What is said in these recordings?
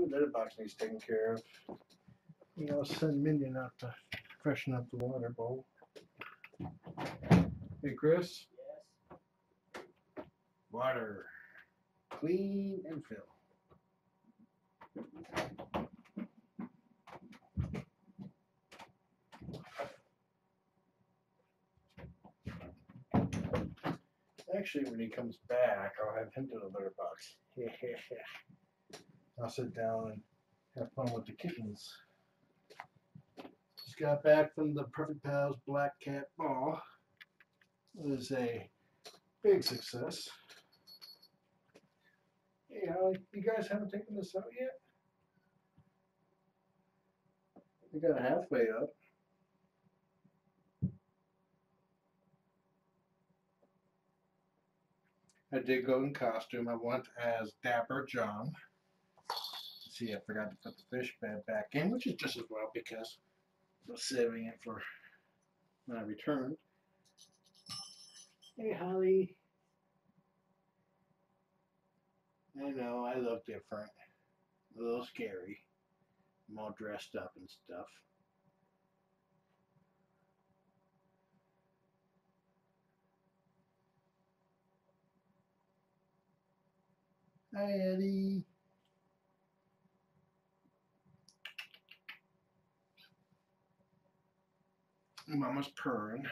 litter box needs taken care of. You know, send Minion out to freshen up the water bowl. Hey, Chris. Yes. Water. Clean and fill. Actually, when he comes back, I'll have him do the litter box. I'll sit down and have fun with the kittens. Just got back from the Perfect Pals Black Cat Ball. It was a big success. Hey, Holly, you guys haven't taken this out yet? We got halfway up. I did go in costume. I went as Dapper John. See, I forgot to put the fish bed back in, which is just as well because I was saving it for when I returned. Hey, Holly. I know, I look different. A little scary. I'm all dressed up and stuff. Hi, Eddie. Mama's purring.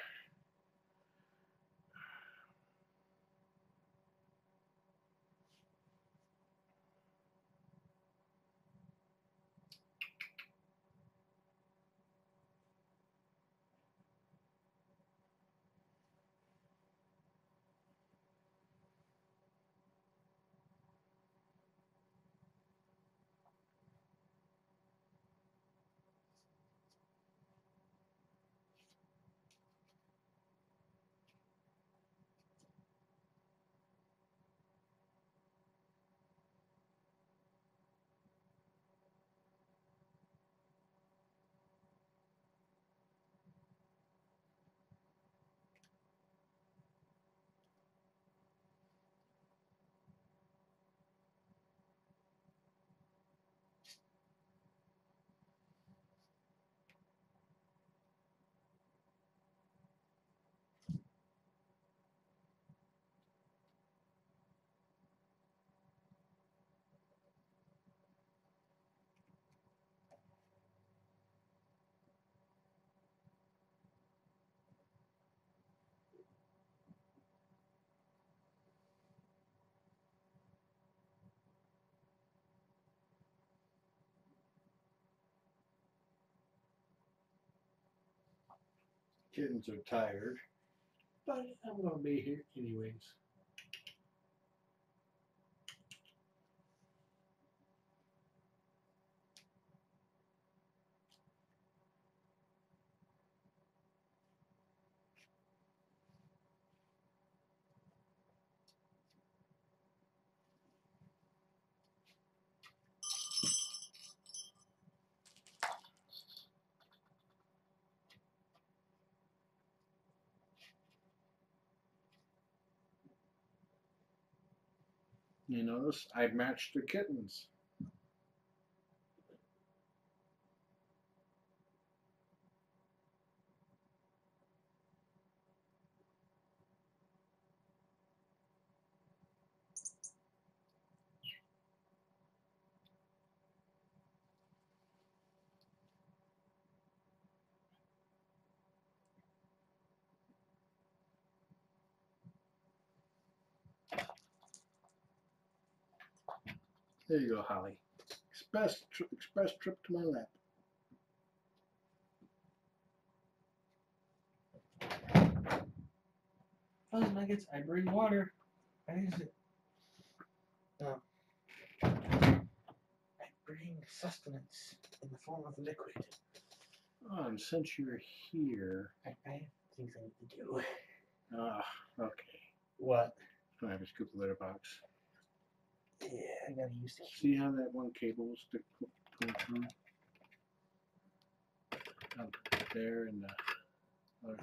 Kittens are tired, but I'm going to be here anyways. You notice I matched the kittens. There you go, Holly. Express trip to my lap. Fuzz Nuggets, I bring water. Where is it? Oh. I bring sustenance in the form of liquid. Oh, and since you're here... I have things I need to do. Ah, okay. What? I have to scoop the litter box. Yeah, I gotta use the See how that one cable will stick going through? Down there and where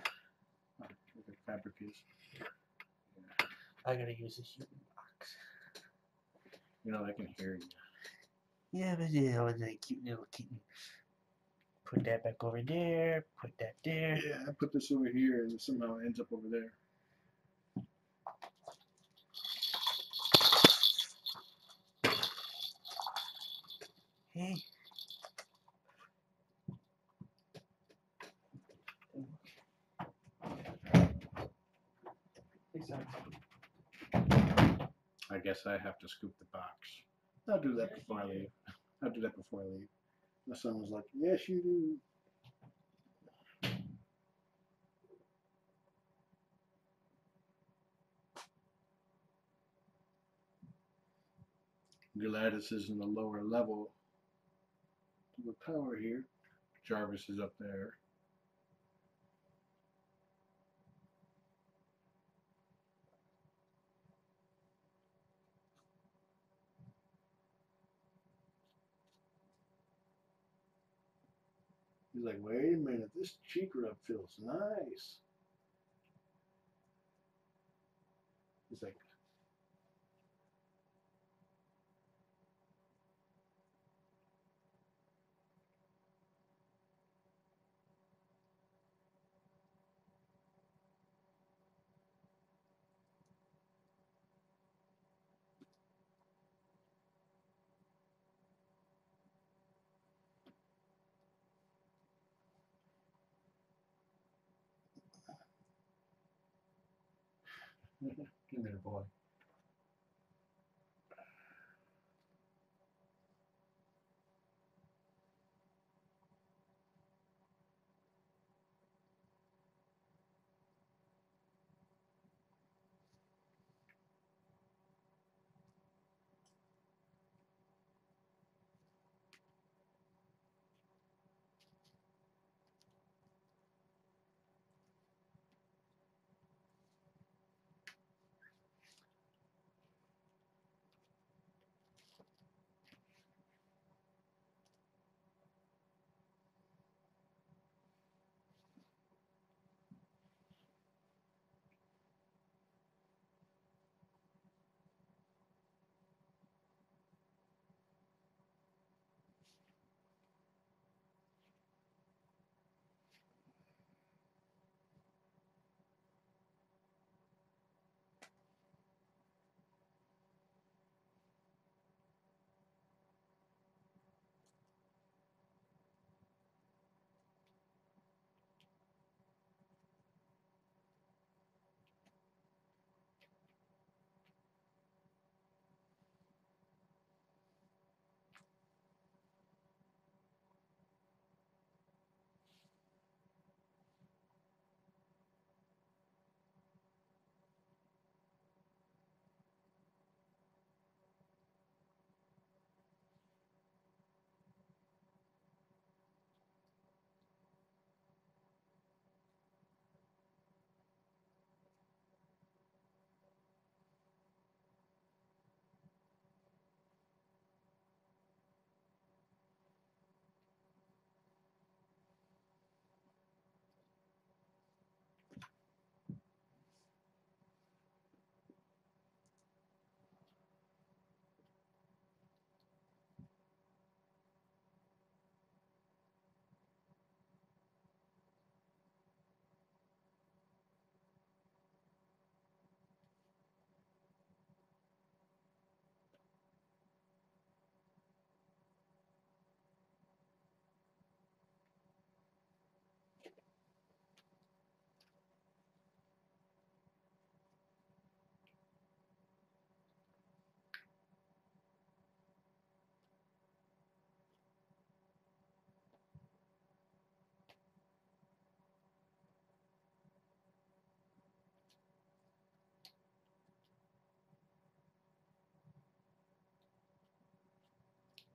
the fabric is. Yeah. I gotta use the human box. You know, I can hear you. Yeah, but yeah, was a cute little kitten. Put that back over there. Put that there. Yeah, I put this over here and somehow it ends up over there. Hey. I guess I have to scoop the box. I'll do that before I leave. I'll do that before I leave. My son was like, yes, you do. Glados is in the lower level of the tower here. Jarvis is up there. He's like, wait a minute, this cheek rub feels nice. He's like, come here, boy.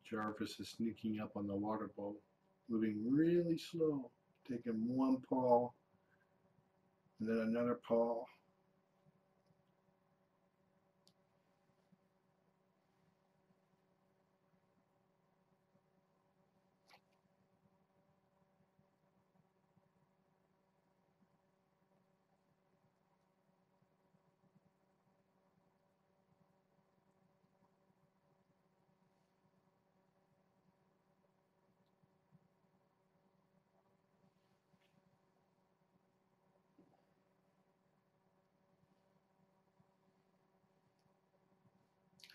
Jarvis is sneaking up on the water bowl, moving really slow, taking one paw and then another paw.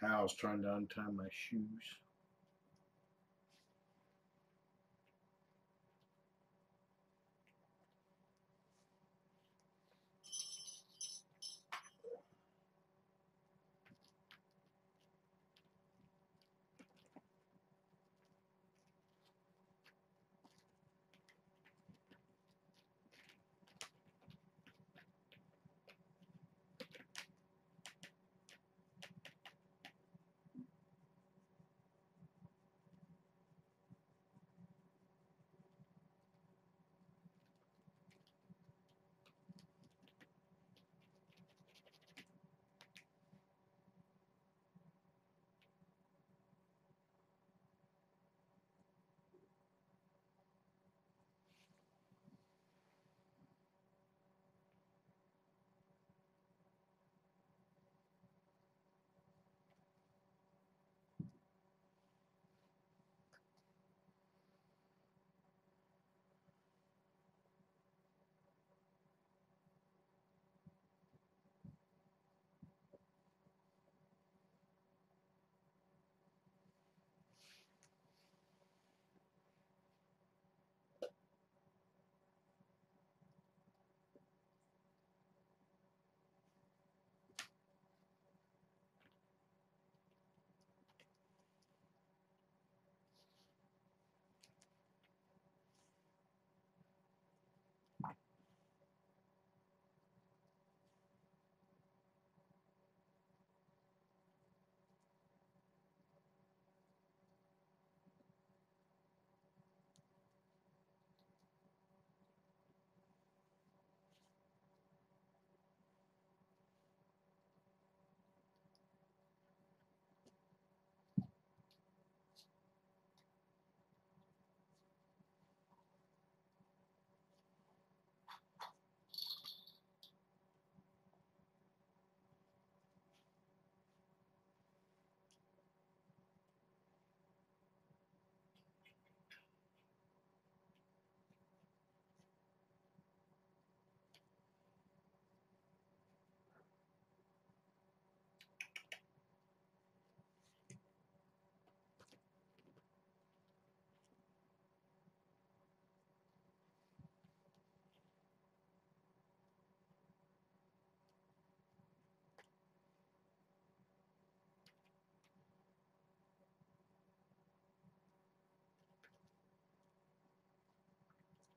Hal's trying to untie my shoes.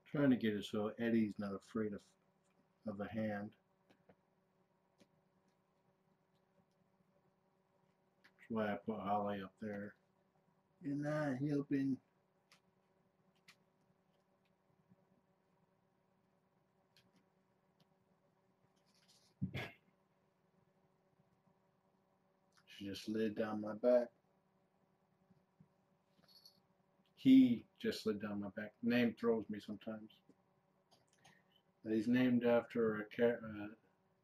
Trying to get it so Eddie's not afraid of a hand. That's why I put Holly up there. You're not helping. She just slid down my back. He just slid down my back. Name throws me sometimes. But he's named after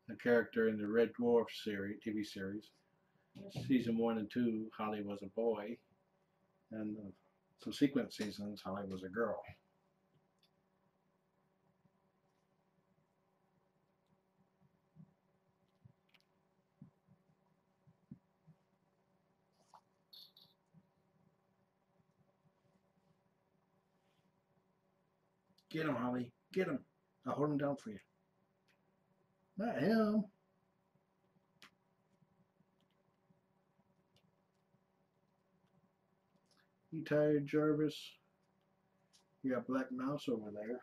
a character in the Red Dwarf series, TV series. Season 1 and 2, Holly was a boy, and the subsequent seasons, Holly was a girl. Get him, Holly. Get him. I'll hold him down for you. Not him. You tired, Jarvis? You got Black Mouse over there.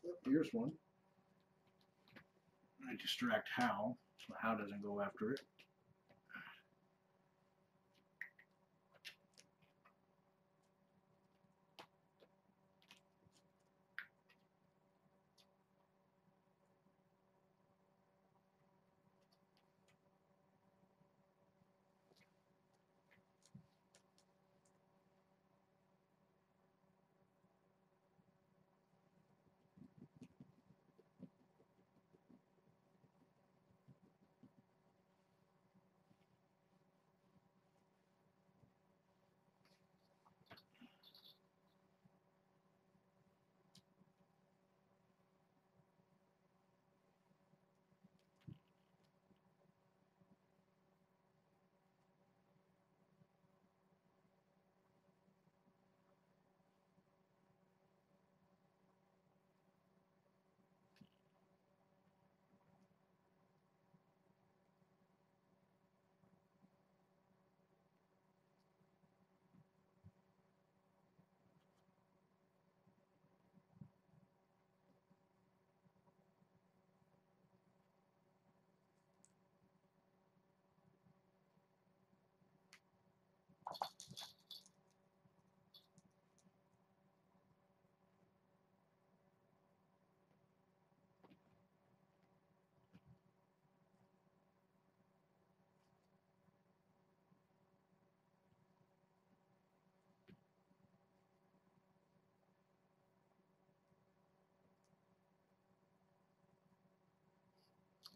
Oh, here's one. I distract Hal, so Hal doesn't go after it.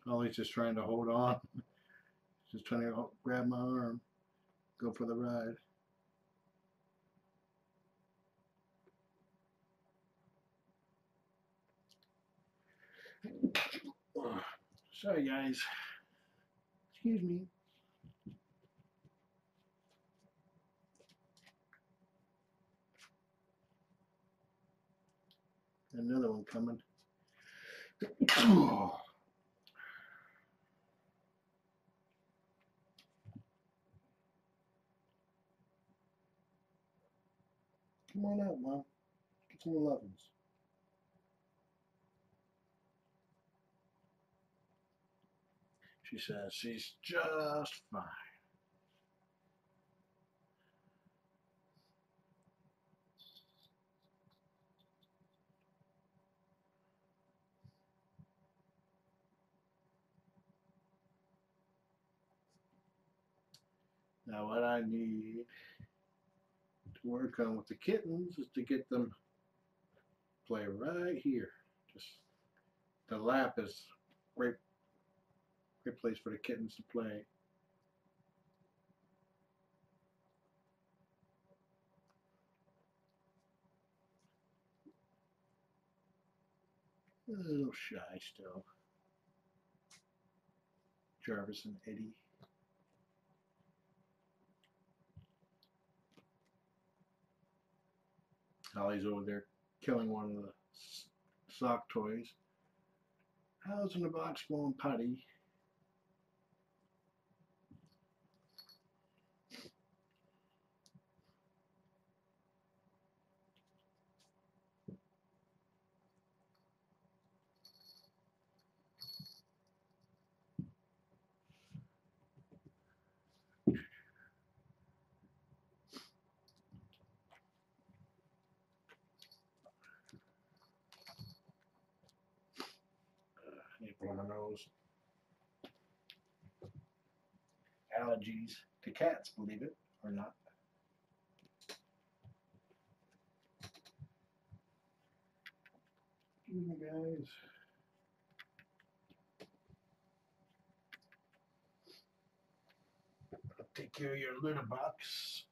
Ollie's just trying to hold on. Just trying to grab my arm. Go for the ride. Sorry, guys. Excuse me. Another one coming. Come on out, Mom. Get some 11s. She says she's just fine. Now what I need to work on with the kittens is to get them play right here. Just the lap is great place for the kittens to play. A little shy still. Jarvis and Eddie. Ollie's over there killing one of the sock toys. How's in the box going potty? I need to blow my nose. Allergies to cats, believe it or not. Excuse me, guys. I'll take care of your litter box.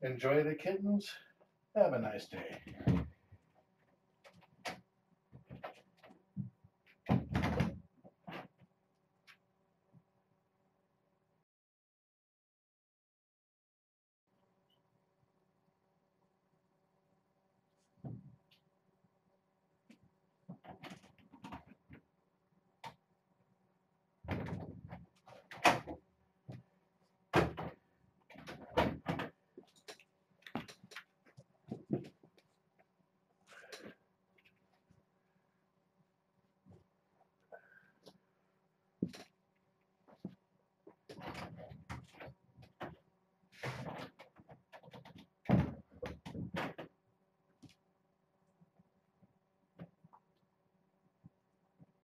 Enjoy the kittens. Have a nice day.